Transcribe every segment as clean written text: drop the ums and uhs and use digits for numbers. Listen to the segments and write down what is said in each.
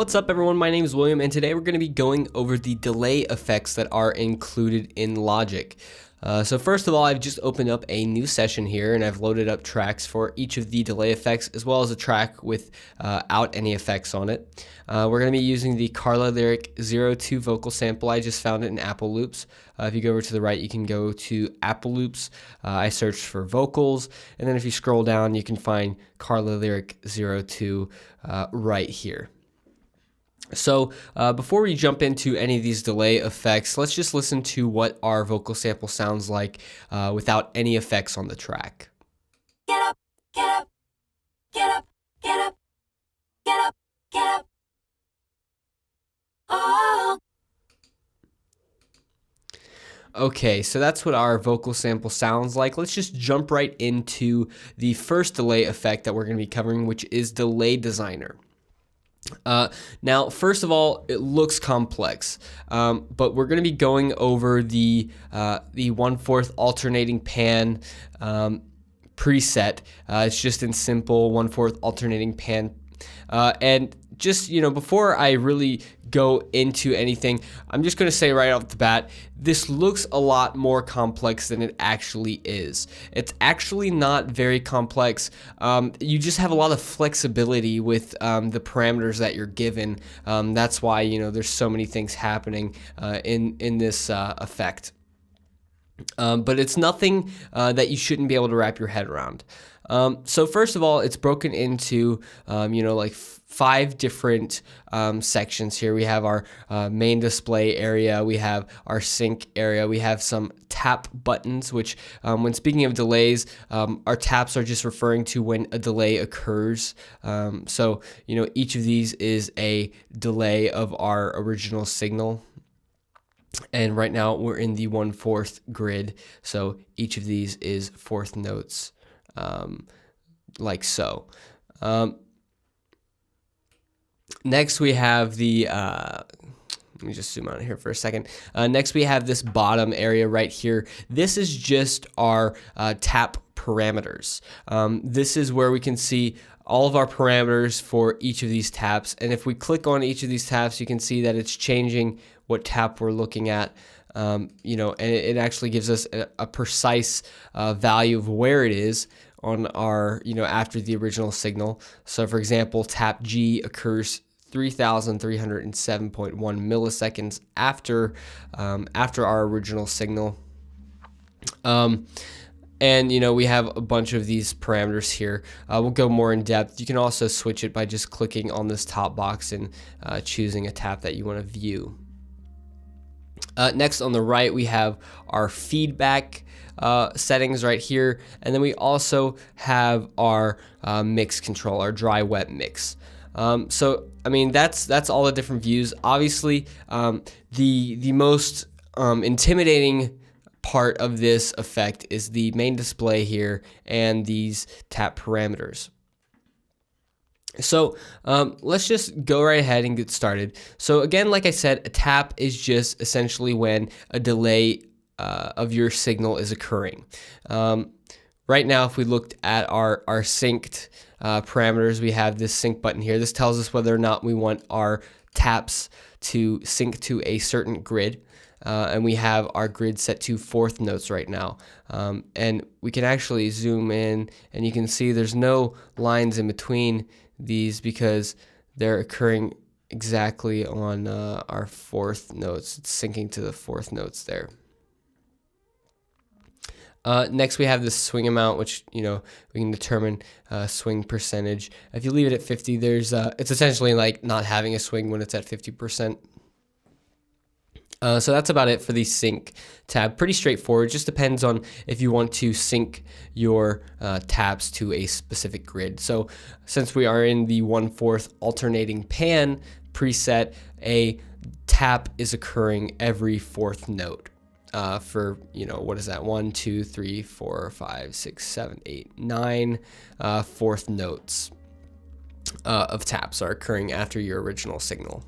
What's up everyone, my name is William and today we're going to be going over the delay effects that are included in Logic. So first of all, I've just opened up a new session here and I've loaded up tracks for each of the delay effects as well as a track without any effects on it. We're going to be using the Carla Lyric 02 vocal sample. I just found it in Apple Loops. If you go over to the right, you can go to Apple Loops. I searched for vocals, and then if you scroll down, you can find Carla Lyric 02 right here. So before we jump into any of these delay effects, let's just listen to what our vocal sample sounds like without any effects on the track. Get up, get up, get up, get up, get up, get up. Oh. Okay, so that's what our vocal sample sounds like. Let's just jump right into the first delay effect that we're going to be covering, which is Delay Designer. Now, first of all, it looks complex, but we're going to be going over the 1/4 alternating pan preset. It's just in simple 1/4 alternating pan, and just, before I really go into anything, I'm just going to say right off the bat, this looks a lot more complex than it actually is. It's actually not very complex. You just have a lot of flexibility with the parameters that you're given. That's why, there's so many things happening in this effect. But it's nothing that you shouldn't be able to wrap your head around. So first of all, it's broken into, like 5 different sections here. We have our main display area, we have our sync area, we have some tap buttons, which when speaking of delays, our taps are just referring to when a delay occurs. So, each of these is a delay of our original signal. And right now we're in the 1/4 grid, so each of these is 4th notes, like so. Next we have the, let me just zoom out here for a second. Next we have this bottom area right here. This is just our tap parameters. This is where we can see all of our parameters for each of these taps, and if we click on each of these taps, you can see that it's changing what tap we're looking at, and it actually gives us a precise value of where it is on our, after the original signal. So for example, tap G occurs 3,307.1 milliseconds after our original signal. And we have a bunch of these parameters here. We'll go more in depth. You can also switch it by just clicking on this top box and choosing a tap that you want to view. Next on the right, we have our feedback settings right here, and then we also have our mix control, our dry wet mix. So I mean that's all the different views. Obviously, the most intimidating part of this effect is the main display here and these tap parameters. So let's just go right ahead and get started. So again, like I said, a tap is just essentially when a delay of your signal is occurring. Right now, if we looked at our synced parameters, we have this sync button here. This tells us whether or not we want our taps to sync to a certain grid. And we have our grid set to 4th notes right now. And we can actually zoom in and you can see there's no lines in between these because they're occurring exactly on our 4th notes. It's syncing to the 4th notes there. Next we have this swing amount, which we can determine swing percentage. If you leave it at 50, there's it's essentially like not having a swing when it's at 50%. So that's about it for the sync tab. Pretty straightforward. Just depends on if you want to sync your taps to a specific grid. So since we are in the 1/4 alternating pan preset, a tap is occurring every 4th note. For what is that? 1, 2, 3, 4, 5, 6, 7, 8, 9 4th notes of taps are occurring after your original signal.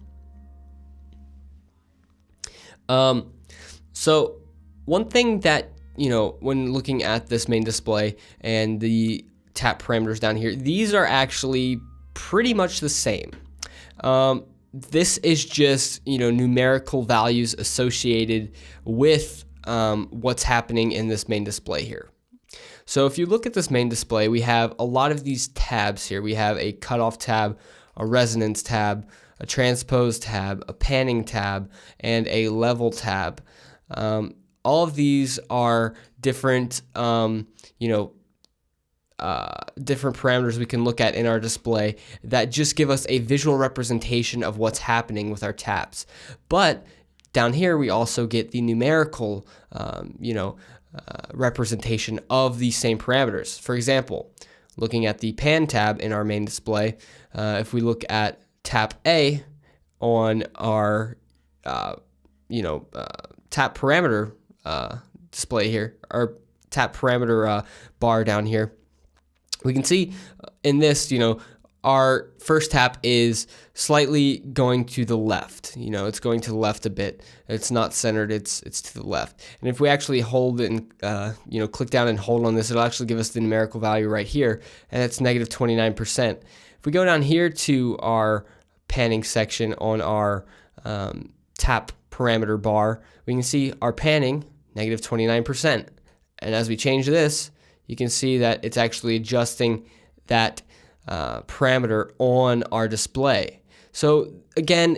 So one thing that, when looking at this main display and the tap parameters down here, these are actually pretty much the same. this is just, numerical values associated with what's happening in this main display here. So if you look at this main display, we have a lot of these tabs here. We have a cutoff tab, a resonance tab, a transpose tab, a panning tab, and a level tab. All of these are different, different parameters we can look at in our display that just give us a visual representation of what's happening with our tabs. But down here, we also get the numerical, representation of these same parameters. For example, looking at the pan tab in our main display, if we look at tap A on our, tap parameter display here, or tap parameter bar down here, we can see in this, our first tap is slightly going to the left. It's going to the left a bit. It's not centered, it's to the left. And if we actually hold it and, click down and hold on this, it'll actually give us the numerical value right here, and it's negative 29%. If we go down here to our panning section on our tap parameter bar, we can see our panning, negative 29%. And as we change this, you can see that it's actually adjusting that parameter on our display. So again,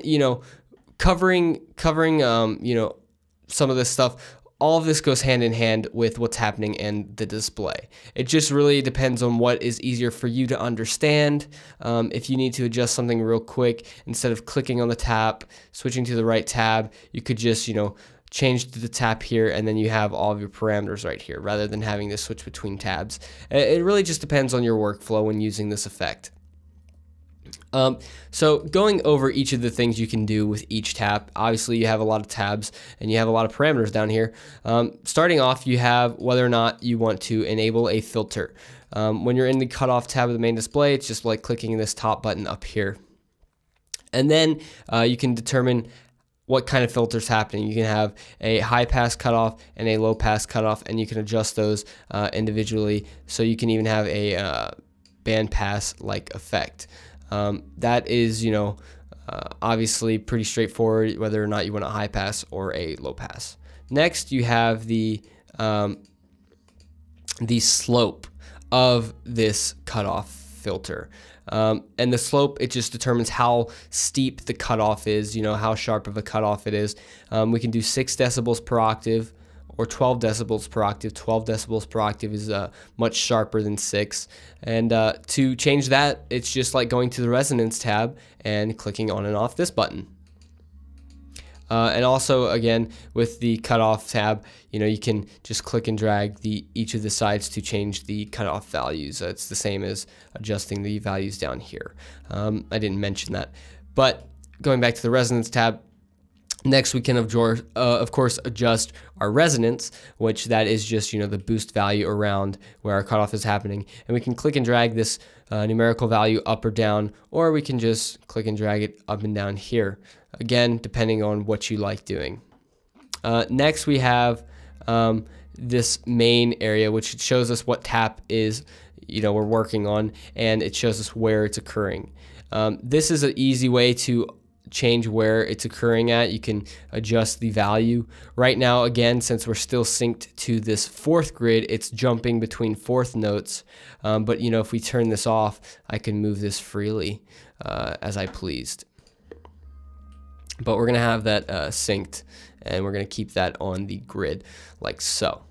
covering some of this stuff, all of this goes hand in hand with what's happening in the display. It just really depends on what is easier for you to understand. If you need to adjust something real quick, instead of clicking on the tap, switching to the right tab, you could just, change to the tap here, and then you have all of your parameters right here, rather than having to switch between tabs. It really just depends on your workflow when using this effect. So going over each of the things you can do with each tap, obviously you have a lot of tabs and you have a lot of parameters down here. Starting off, you have whether or not you want to enable a filter. When you're in the cutoff tab of the main display, it's just like clicking this top button up here. And then you can determine what kind of filter is happening. You can have a high pass cutoff and a low pass cutoff, and you can adjust those individually. So you can even have a band pass like effect. That is, obviously pretty straightforward, whether or not you want a high pass or a low pass. Next, you have the slope of this cutoff filter. And the slope, it just determines how steep the cutoff is, how sharp of a cutoff it is. We can do 6 decibels per octave or 12 decibels per octave. 12 decibels per octave is much sharper than 6. And to change that, it's just like going to the resonance tab and clicking on and off this button. And also, again, with the cutoff tab, you can just click and drag each of the sides to change the cutoff values. It's the same as adjusting the values down here. I didn't mention that. But going back to the resonance tab, next we can, of course, adjust our resonance, which that is just, the boost value around where our cutoff is happening. And we can click and drag this numerical value up or down, or we can just click and drag it up and down here. Again, depending on what you like doing. Next, we have this main area, which shows us what tap is, we're working on, and it shows us where it's occurring. This is an easy way to change where it's occurring at. You can adjust the value. Right now, again, since we're still synced to this 4th grid, it's jumping between 4th notes. But if we turn this off, I can move this freely as I pleased. But we're going to have that synced, and we're going to keep that on the grid like so.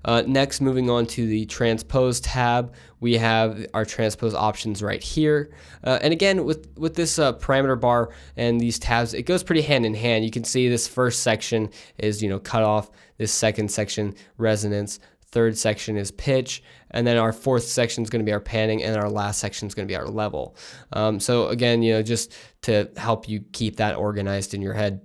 Next, moving on to the transpose tab, we have our transpose options right here. And again, with this parameter bar and these tabs, it goes pretty hand in hand. You can see this first section is, cutoff, this second section, resonance, third section is pitch, and then our 4th section is going to be our panning, and our last section is going to be our level. So again, just to help you keep that organized in your head.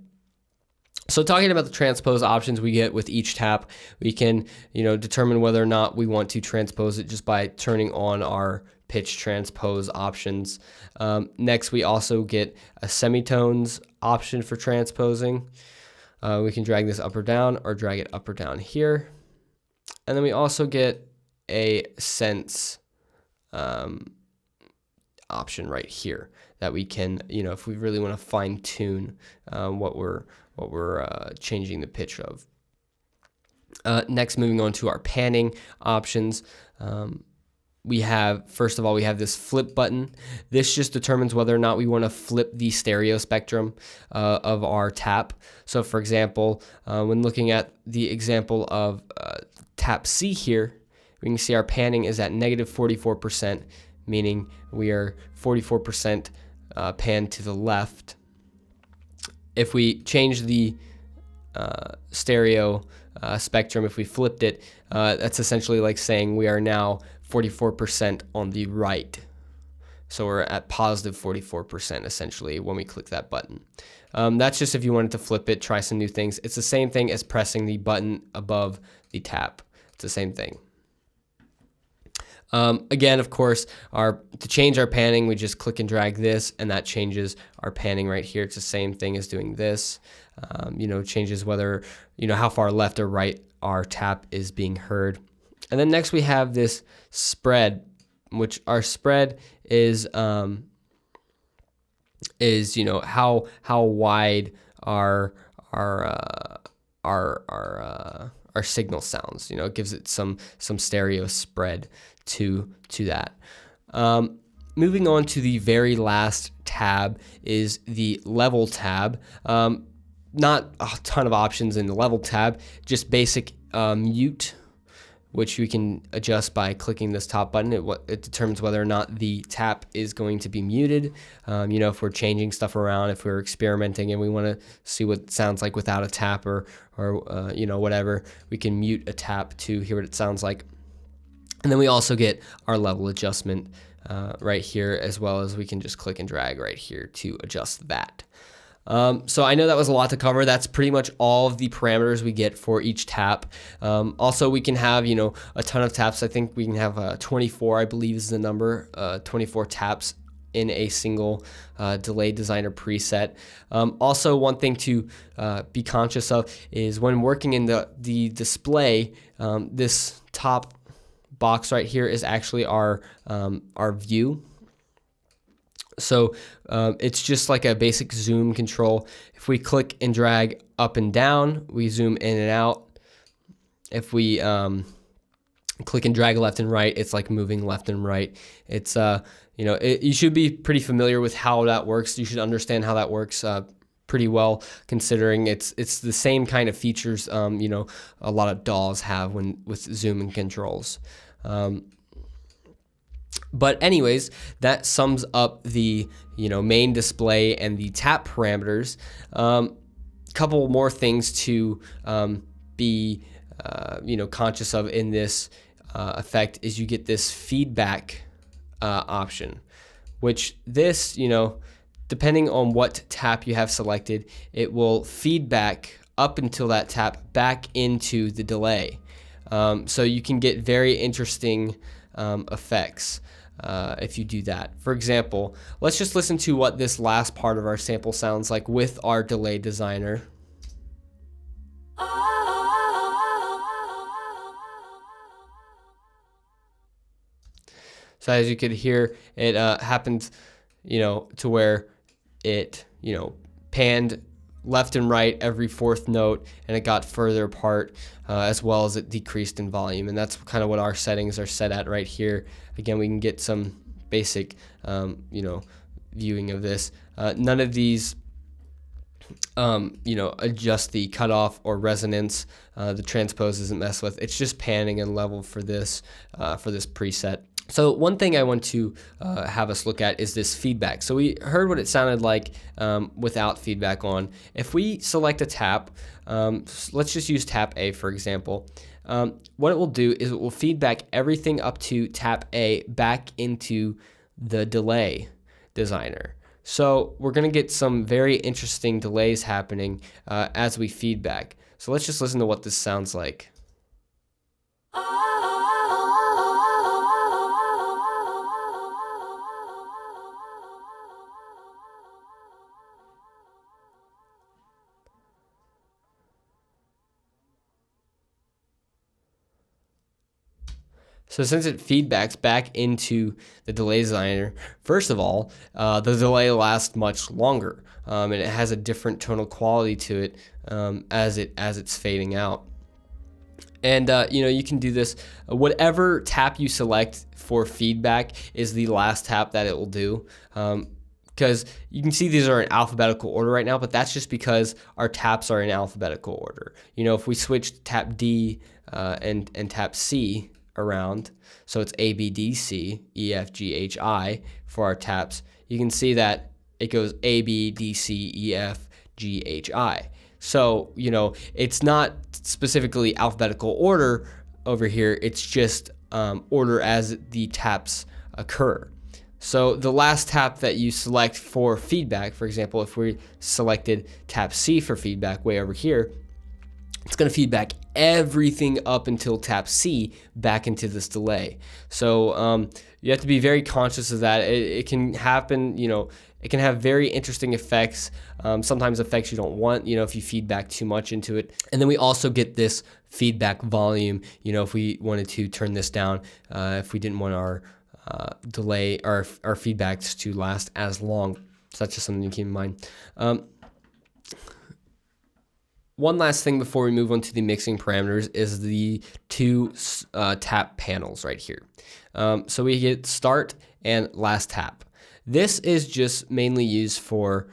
So talking about the transpose options we get with each tap, we can, determine whether or not we want to transpose it just by turning on our pitch transpose options. Next, we also get a semitones option for transposing. We can drag this up or down, or drag it up or down here. And then we also get a sense option right here that we can, if we really want to fine tune what we're changing the pitch of. Next, moving on to our panning options. First of all, we have this flip button. This just determines whether or not we want to flip the stereo spectrum of our tap. So for example, when looking at the example of tap C here, we can see our panning is at negative 44%, meaning we are 44% panned to the left. If we change the stereo spectrum, if we flipped it, that's essentially like saying we are now 44% on the right. So we're at positive 44% essentially when we click that button. That's just if you wanted to flip it, try some new things. It's the same thing as pressing the button above the tap. It's the same thing. Again, of course, to change our panning, we just click and drag this, and that changes our panning right here. It's the same thing as doing this. Changes whether, how far left or right our tap is being heard. And then next we have this spread, which our spread is how wide our signal sounds. It gives it some stereo spread to that. Moving on to the very last tab is the level tab. Not a ton of options in the level tab, just basic mute, which we can adjust by clicking this top button. It determines whether or not the tap is going to be muted. If we're changing stuff around, if we're experimenting and we want to see what it sounds like without a tap or whatever, we can mute a tap to hear what it sounds like. And then we also get our level adjustment right here, as well as we can just click and drag right here to adjust that. So I know that was a lot to cover. That's pretty much all of the parameters we get for each tap. Also, we can have, a ton of taps. I think we can have 24, I believe is the number, 24 taps in a single Delay Designer preset. Also, one thing to be conscious of is when working in the display, this top box right here is actually our view. So it's just like a basic zoom control. If we click and drag up and down, we zoom in and out. If we click and drag left and right, it's like moving left and right. It's you should be pretty familiar with how that works. You should understand how that works pretty well, considering it's the same kind of features a lot of DAWs have with zoom and controls. But anyways, that sums up the main display and the tap parameters. Couple more things to be conscious of in this effect is you get this feedback option, which this depending on what tap you have selected, it will feedback up until that tap back into the delay. So you can get very interesting effects if you do that. For example, let's just listen to what this last part of our sample sounds like with our Delay Designer. So as you could hear, it happened, to where it, panned left and right every fourth note, and it got further apart, as well as it decreased in volume. And that's kind of what our settings are set at right here. Again, we can get some basic, viewing of this. None of these, adjust the cutoff or resonance. The transpose isn't messed with. It's just panning and level for this preset. So one thing I want to have us look at is this feedback. So we heard what it sounded like without feedback on. If we select a tap, let's just use tap A for example. What it will do is it will feedback everything up to tap A back into the Delay Designer. So we're going to get some very interesting delays happening as we feedback. So let's just listen to what this sounds like. So since it feedbacks back into the delay designer, first of all, the delay lasts much longer, and it has a different tonal quality to it as it's fading out. And you can do this. Whatever tap you select for feedback is the last tap that it will do. Because you can see these are in alphabetical order right now, but that's just because our taps are in alphabetical order. If we switch tap D and tap C around, so it's A, B, D, C, E, F, G, H, I for our taps, you can see that it goes A, B, D, C, E, F, G, H, I. So, it's not specifically alphabetical order over here, it's just order as the taps occur. So the last tap that you select for feedback, for example, if we selected tap C for feedback way over here, it's going to feedback everything up until tap C back into this delay. So you have to be very conscious of that. It can happen, it can have very interesting effects, sometimes effects you don't want, if you feedback too much into it. And then we also get this feedback volume, if we wanted to turn this down, if we didn't want our delay, our feedbacks to last as long. So that's just something to keep in mind. One last thing before we move on to the mixing parameters is the two tap panels right here. So we get start and last tap. This is just mainly used for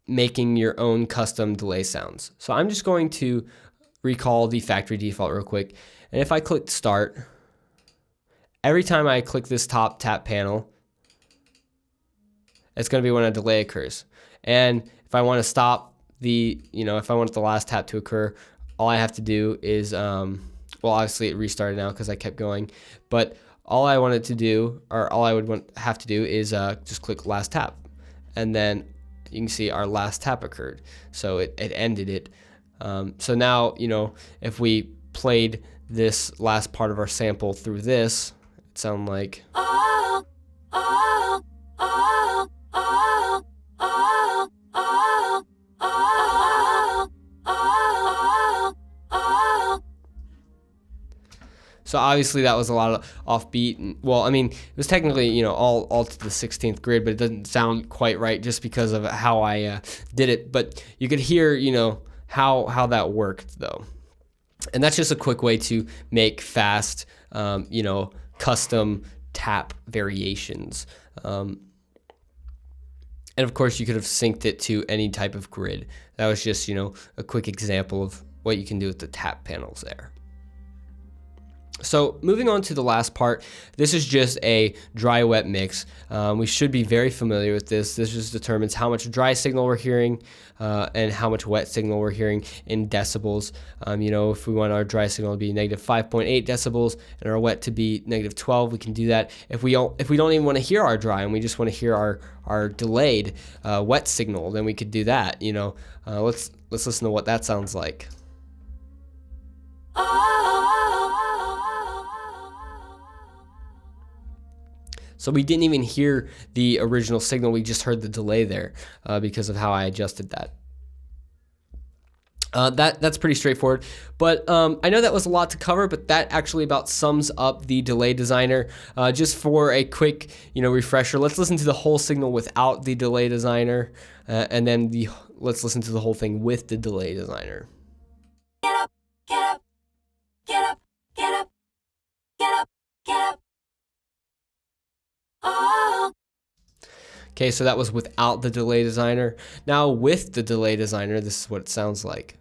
making your own custom delay sounds. So I'm just going to recall the factory default real quick. And if I click start, every time I click this top tap panel, it's going to be when a delay occurs. And if I want to stop if I want the last tap to occur, all I have to do is, obviously it restarted now because I kept going, but all I wanted to do, or all I would have to do is just click last tap. And then you can see our last tap occurred. So it ended it. So now, if we played this last part of our sample through this, it sounds like. So obviously that was a lot of offbeat. Well, it was technically, all to the 16th grid, but it doesn't sound quite right just because of how I did it. But you could hear, how that worked though. And that's just a quick way to make fast, custom tap variations. And of course you could have synced it to any type of grid. That was just, a quick example of what you can do with the tap panels there. So moving on to the last part, this is just a dry-wet mix. We should be very familiar with this. This just determines how much dry signal we're hearing and how much wet signal we're hearing in decibels. If we want our dry signal to be negative 5.8 decibels and our wet to be negative 12, we can do that. If we don't even want to hear our dry and we just want to hear our delayed wet signal, then we could do that. Let's listen to what that sounds like. So we didn't even hear the original signal, we just heard the delay there because of how I adjusted that. That's pretty straightforward, but I know that was a lot to cover, but that actually about sums up the delay designer. Just for a quick refresher, let's listen to the whole signal without the delay designer, and then let's listen to the whole thing with the delay designer. Get up, get up, get up, get up, get up, get up. Okay, so that was without the delay designer. Now with the delay designer, this is what it sounds like.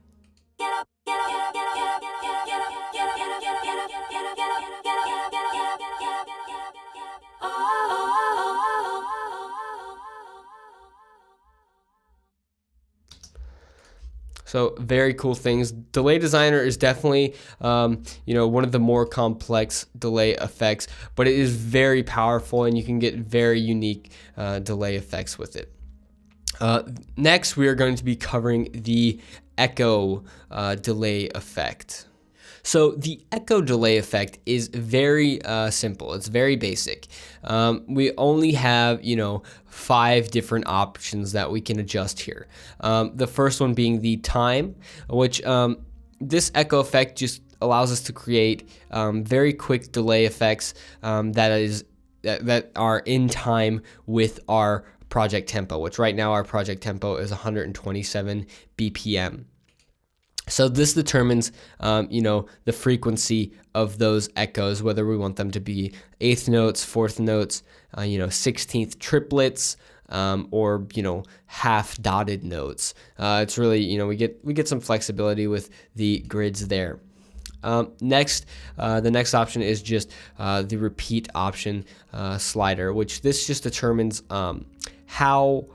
So very cool things. Delay designer is definitely, one of the more complex delay effects, but it is very powerful and you can get very unique delay effects with it. Next, we are going to be covering the echo delay effect. So the echo delay effect is very simple. It's very basic. We only have, 5 different options that we can adjust here. The first one being the time, which this echo effect just allows us to create very quick delay effects that are in time with our project tempo, which right now our project tempo is 127 BPM. So this determines, the frequency of those echoes, whether we want them to be eighth notes, fourth notes, 16th triplets, or half dotted notes. It's really, we get some flexibility with the grids there. Next, the next option is just the repeat option slider, which this just determines how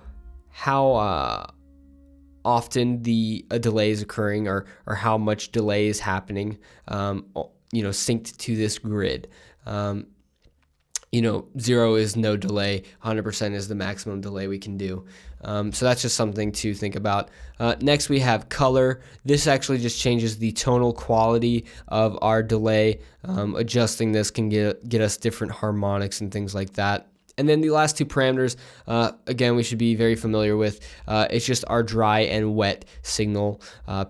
often a delay is occurring, or how much delay is happening, synced to this grid. 0 is no delay, 100% is the maximum delay we can do. So that's just something to think about. Next, we have color. This actually just changes the tonal quality of our delay. Adjusting this can get us different harmonics and things like that. And then the last two parameters, again, we should be very familiar with. It's just our dry and wet signal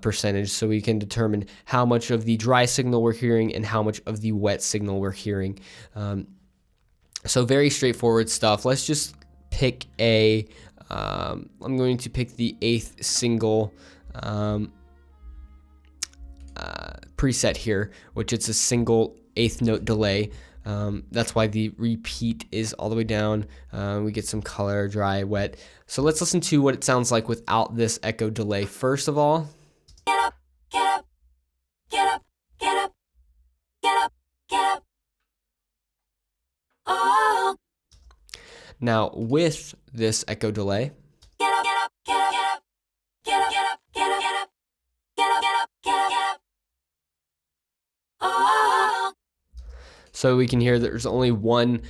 percentage. So we can determine how much of the dry signal we're hearing and how much of the wet signal we're hearing. So very straightforward stuff. Let's just pick I'm going to pick the eighth single preset here, which it's a single eighth note delay. That's why the repeat is all the way down. We get some color, dry, wet. So let's listen to what it sounds like without this echo delay. First of all, Get up, get up, get up, get up, get up, get up. Oh. now with this echo delay, Get up, get up, get up, get up, get up, get up, get up, get up, get up, get up, get up. Oh. so we can hear that there's only one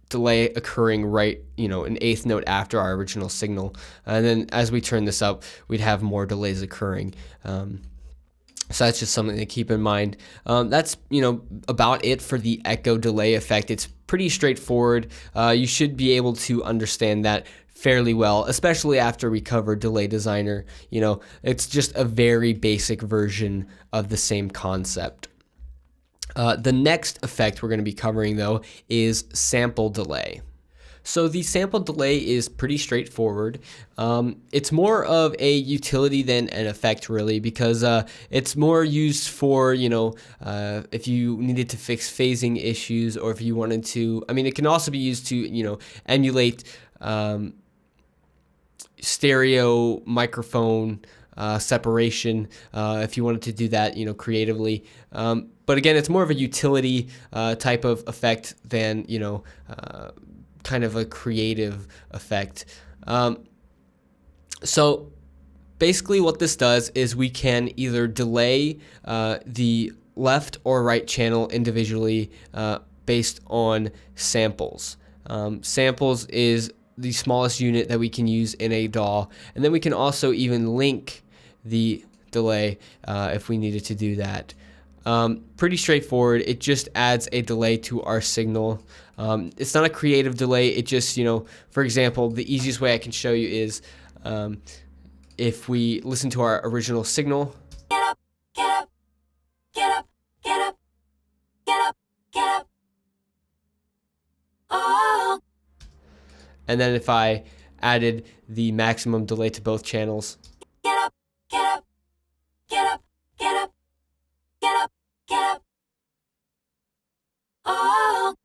delay occurring right, an eighth note after our original signal. And then as we turn this up, we'd have more delays occurring. So that's just something to keep in mind. That's, about it for the echo delay effect. It's pretty straightforward. You should be able to understand that fairly well, especially after we cover Delay Designer. It's just a very basic version of the same concept. The next effect we're going to be covering, though, is sample delay. So the sample delay is pretty straightforward. It's more of a utility than an effect, really, because it's more used for, if you needed to fix phasing issues, or if you wanted to, it can also be used to, emulate stereo microphone separation, if you wanted to do that, creatively. But again, it's more of a utility type of effect than, kind of a creative effect. So basically what this does is we can either delay the left or right channel individually based on samples. Samples is the smallest unit that we can use in a DAW, and then we can also even link the delay if we needed to do that. Pretty straightforward. It just adds a delay to our signal. It's not a creative delay. It just, for example, the easiest way I can show you is if we listen to our original signal. Get up, get up, get up, get up, get up, get up. Oh. And then if I added the maximum delay to both channels. Get up, get up, get up, get up, get up, get up. Oh.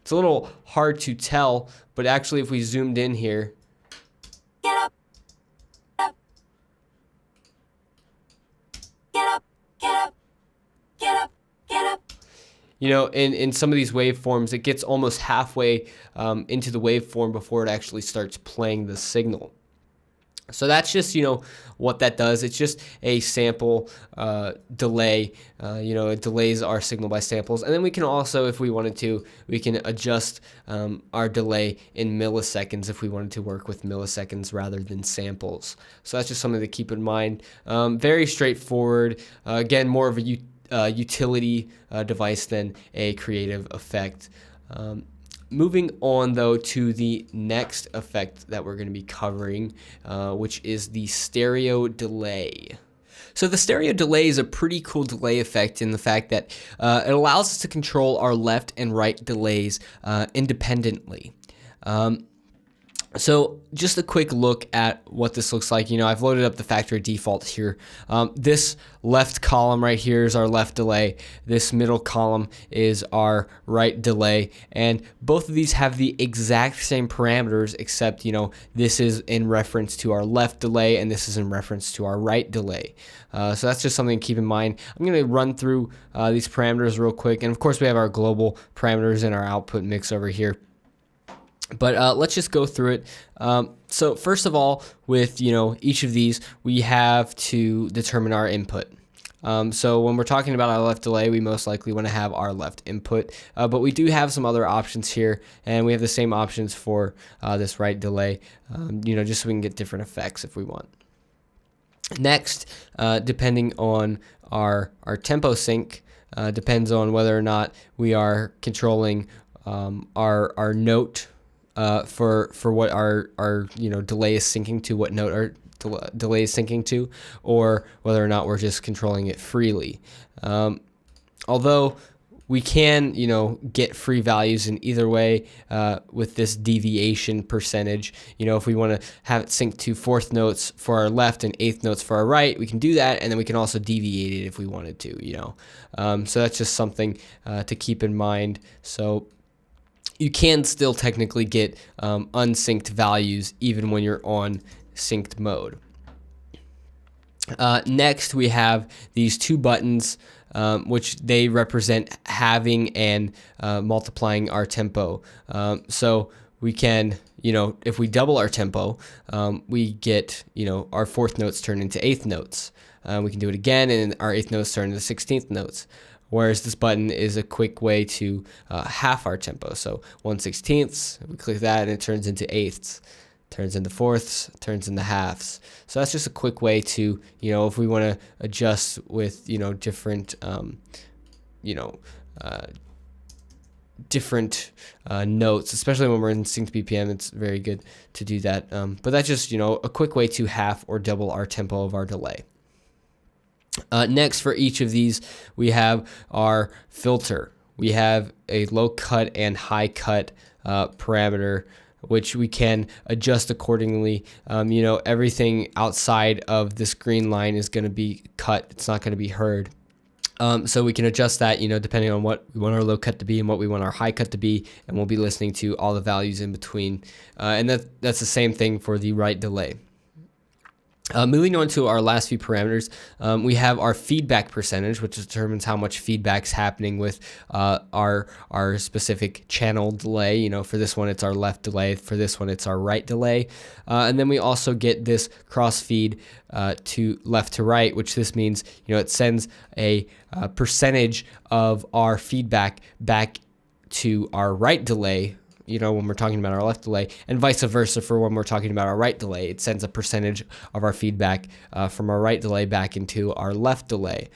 It's a little hard to tell, but actually if we zoomed in here, Get up, up, get up, get up, get up, get up. in some of these waveforms, it gets almost halfway into the waveform before it actually starts playing the signal. So that's just, what that does. It's just a sample delay. It delays our signal by samples. And then we can also, if we wanted to, we can adjust our delay in milliseconds if we wanted to work with milliseconds rather than samples. So that's just something to keep in mind. Very straightforward. Again, more of a utility device than a creative effect. Moving on, though, to the next effect that we're going to be covering, which is the stereo delay. So the stereo delay is a pretty cool delay effect in the fact that it allows us to control our left and right delays independently. So just a quick look at what this looks like. I've loaded up the factory defaults here. This left column right here is our left delay. This middle column is our right delay. And both of these have the exact same parameters, except, this is in reference to our left delay and this is in reference to our right delay. So that's just something to keep in mind. I'm going to run through these parameters real quick. And of course, we have our global parameters in our output mix over here. But let's just go through it. So first of all, with each of these, we have to determine our input. So when we're talking about our left delay, we most likely want to have our left input. But we do have some other options here, and we have the same options for this right delay. Just so we can get different effects if we want. Next, depending on our tempo sync, depends on whether or not we are controlling our note. For what our delay is syncing to, what note our delay is syncing to, or whether or not we're just controlling it freely. Although we can get free values in either way with this deviation percentage. If we want to have it sync to fourth notes for our left and eighth notes for our right, we can do that, and then we can also deviate it if we wanted to. So that's just something to keep in mind. So you can still technically get unsynced values even when you're on synced mode. Next, we have these two buttons, which they represent halving and multiplying our tempo. So we can, if we double our tempo, we get, our fourth notes turn into eighth notes. We can do it again, and our eighth notes turn into 16th notes. Whereas this button is a quick way to half our tempo. So 1/16, we click that and it turns into eighths, turns into fourths, turns into halves. So that's just a quick way to, if we want to adjust with, different, different notes, especially when we're in synced BPM, it's very good to do that. But that's just, a quick way to half or double our tempo of our delay. Next, for each of these, we have our filter. We have a low cut and high cut parameter, which we can adjust accordingly. Everything outside of this green line is going to be cut. It's not going to be heard. So we can adjust that, depending on what we want our low cut to be and what we want our high cut to be, and we'll be listening to all the values in between. And that's the same thing for the right delay. Moving on to our last few parameters, we have our feedback percentage, which determines how much feedback's happening with our specific channel delay. For this one, it's our left delay. For this one, it's our right delay. And then we also get this crossfeed to left to right, which this means it sends a percentage of our feedback back to our right delay. When we're talking about our left delay, and vice versa for when we're talking about our right delay. It sends a percentage of our feedback from our right delay back into our left delay.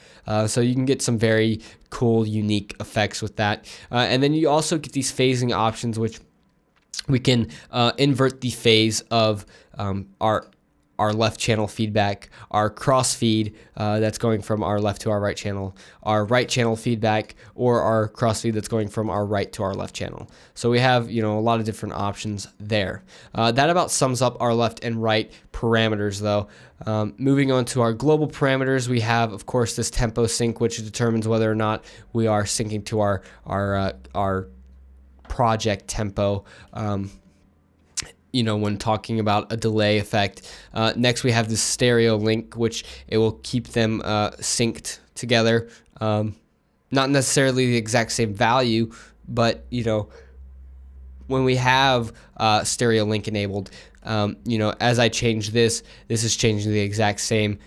So you can get some very cool, unique effects with that. And then you also get these phasing options, which we can invert the phase of our left channel feedback, our crossfeed that's going from our left to our right channel, our right channel feedback, or our crossfeed that's going from our right to our left channel. So we have a lot of different options there. That about sums up our left and right parameters, though. Moving on to our global parameters, we have, of course, this tempo sync, which determines whether or not we are syncing to our project tempo. When talking about a delay effect. Next, we have the stereo link, which it will keep them synced together. Not necessarily the exact same value, but, when we have stereo link enabled, as I change this is changing the exact same,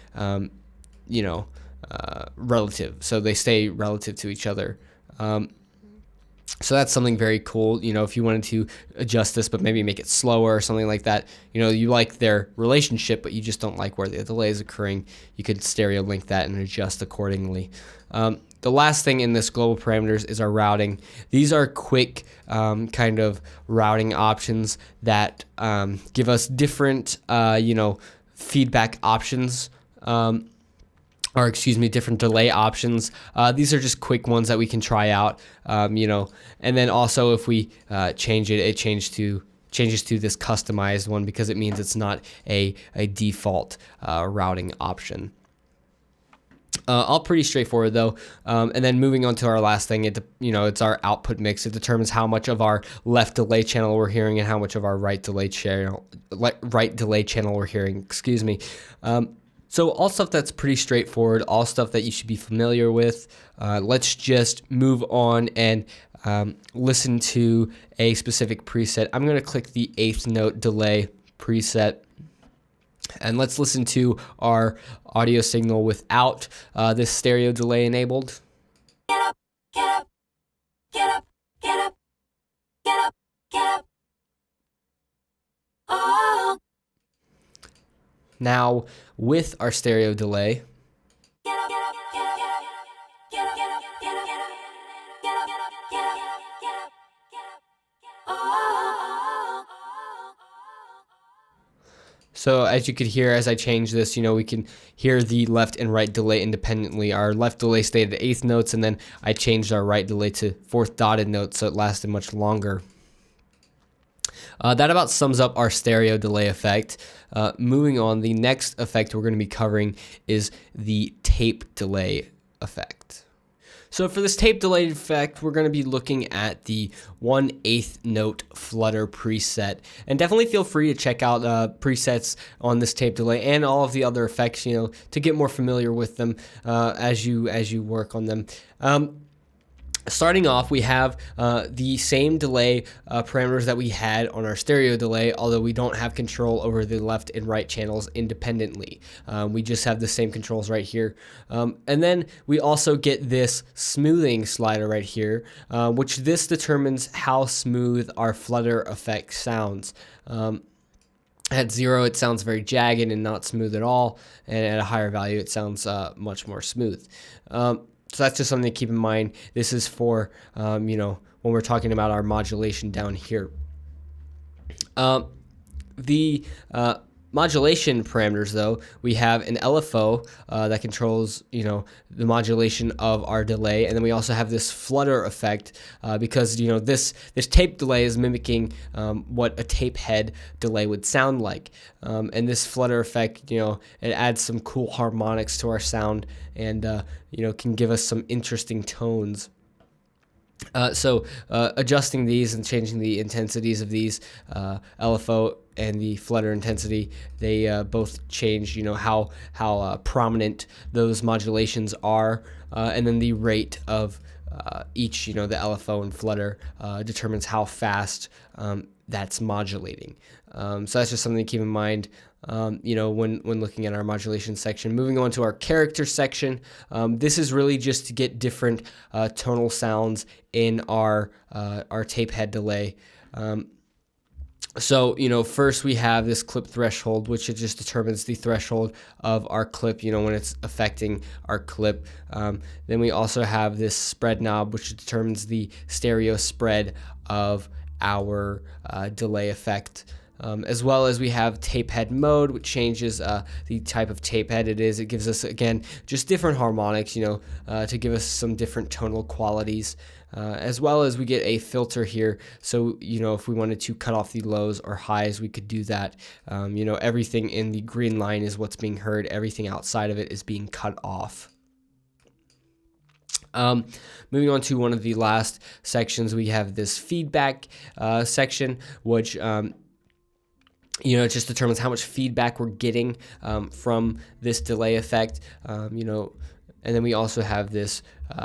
relative. So they stay relative to each other. So that's something very cool. If you wanted to adjust this, but maybe make it slower or something like that, you like their relationship, but you just don't like where the delay is occurring, you could stereo link that and adjust accordingly. The last thing in this global parameters is our routing. These are quick kind of routing options that give us different, feedback options. or excuse me, different delay options. These are just quick ones that we can try out, and then also if we change it, it changes to this customized one because it means it's not a default routing option. All pretty straightforward though. And then moving on to our last thing, it's our output mix. It determines how much of our left delay channel we're hearing and how much of our right delay channel we're hearing. Excuse me. So all stuff that's pretty straightforward, all stuff that you should be familiar with. Let's just move on and listen to a specific preset. I'm going to click the 8th note delay preset. And let's listen to our audio signal without this stereo delay enabled. Get up, get up, get up, get up, get up, get up. Oh. Now with our stereo delay, Get up, get up, get up, get up, get up, get up, get up, get up, get up, get up, get up, get up. Oh. so as you could hear as I change this, we can hear the left and right delay independently. Our left delay stayed at 8th notes, and then I changed our right delay to 4th dotted notes, so it lasted much longer. That about sums up our stereo delay effect. Moving on, the next effect we're going to be covering is the tape delay effect. So for this tape delay effect, we're going to be looking at the 1/8 note flutter preset, and definitely feel free to check out presets on this tape delay and all of the other effects, to get more familiar with them as you work on them. Starting off, we have the same delay parameters that we had on our stereo delay, although we don't have control over the left and right channels independently. We just have the same controls right here. And then we also get this smoothing slider right here, which this determines how smooth our flutter effect sounds. At 0, it sounds very jagged and not smooth at all, and at a higher value, it sounds much more smooth. So that's just something to keep in mind. This is for, when we're talking about our modulation down here. The modulation parameters, though, we have an LFO that controls, the modulation of our delay, and then we also have this flutter effect because, this tape delay is mimicking what a tape head delay would sound like, and this flutter effect, it adds some cool harmonics to our sound, and can give us some interesting tones. So adjusting these and changing the intensities of these LFO and the flutter intensity, they both change, how prominent those modulations are, and then the rate of each, the LFO and flutter determines how fast that's modulating. So that's just something to keep in mind. When looking at our modulation section. Moving on to our character section, this is really just to get different tonal sounds in our tape head delay. So, first we have this clip threshold, which it just determines the threshold of our clip, when it's affecting our clip. Then we also have this spread knob, which determines the stereo spread of our delay effect. As well as we have tape head mode, which changes the type of tape head it is. It gives us, again, just different harmonics, to give us some different tonal qualities. As well as we get a filter here. So, if we wanted to cut off the lows or highs, we could do that. Everything in the green line is what's being heard. Everything outside of it is being cut off. Moving on to one of the last sections, we have this feedback section, which it just determines how much feedback we're getting from this delay effect, and then we also have this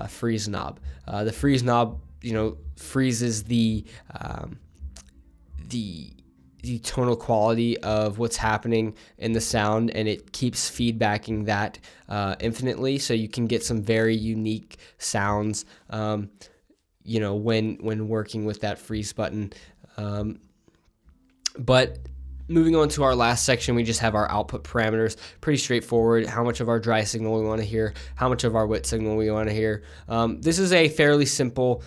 freeze knob. The freeze knob, freezes the tonal quality of what's happening in the sound, and it keeps feedbacking that infinitely, so you can get some very unique sounds, when working with that freeze button. But moving on to our last section, we just have our output parameters. Pretty straightforward. How much of our dry signal we want to hear, how much of our wet signal we want to hear. This is a fairly simple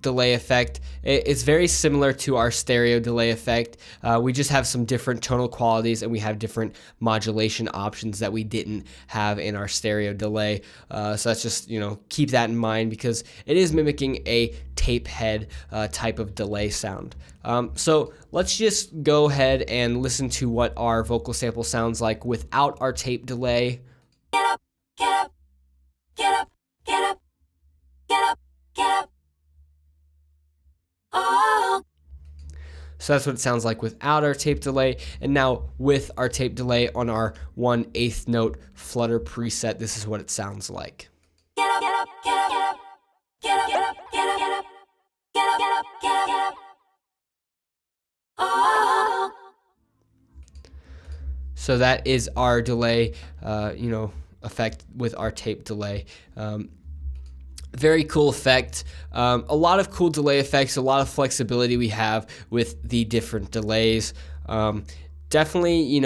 delay effect. It's very similar to our stereo delay effect. We just have some different tonal qualities, and we have different modulation options that we didn't have in our stereo delay. So that's just, keep that in mind, because it is mimicking a tape head type of delay sound. So let's just go ahead and listen to what our vocal sample sounds like without our tape delay. Get up, get up, get up, get up, get up, get up. Oh. So that's what it sounds like without our tape delay. And now with our tape delay on our 1/8 note flutter preset, this is what it sounds like. Get up, get up, get up, get up, get up, get up, get up, get up, get up, get up, get up, get up. Oh. So that is our delay, effect with our tape delay. Very cool effect. A lot of cool delay effects, a lot of flexibility we have with the different delays. Definitely,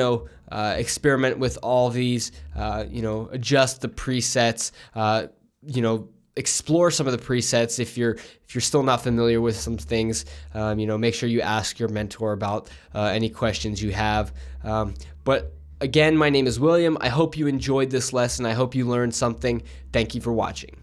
experiment with all these, adjust the presets, explore some of the presets. If you're still not familiar with some things, make sure you ask your mentor about any questions you have. But again, my name is William. I hope you enjoyed this lesson. I hope you learned something. Thank you for watching.